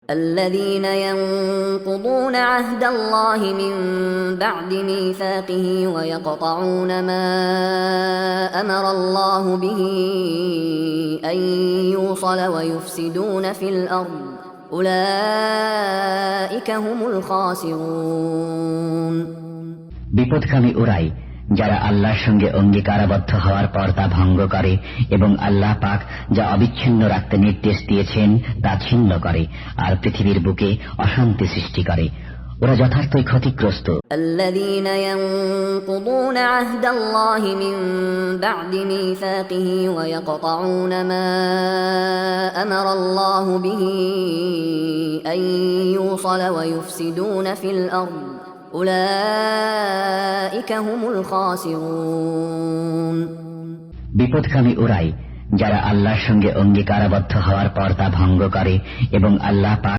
الذين ينقضون عهد الله من بعد ميثاقه ويقطعون ما أمر الله به أن يوصل ويفسدون في الأرض أولئك هم الخاسرون বিপদকামী ওরাই যারা আল্লাহর সঙ্গে অঙ্গীকারাবদ্ধ হওয়ার পর তা ভঙ্গ করে এবং আল্লাহ পাক যা অবিচ্ছিন্ন রাখতে নির্দেশ দিয়েছেন তা ছিন্ন করে আর পৃথিবীর বুকে অশান্তি সৃষ্টি করে। ওরা যথার্থই ক্ষতিগ্রস্ত। الذين ينقضون عهد الله من بعد ميثاقه ويقطعون ما أمر الله به أن يوصل ويفسدون في الأرض أولئك هم الخاسرون বিপদকামী ওরাই যারা আল্লাহর সঙ্গে অঙ্গীকারাবদ্ধ হওয়ার পর তা ভঙ্গ করে এবং আল্লাহ পাক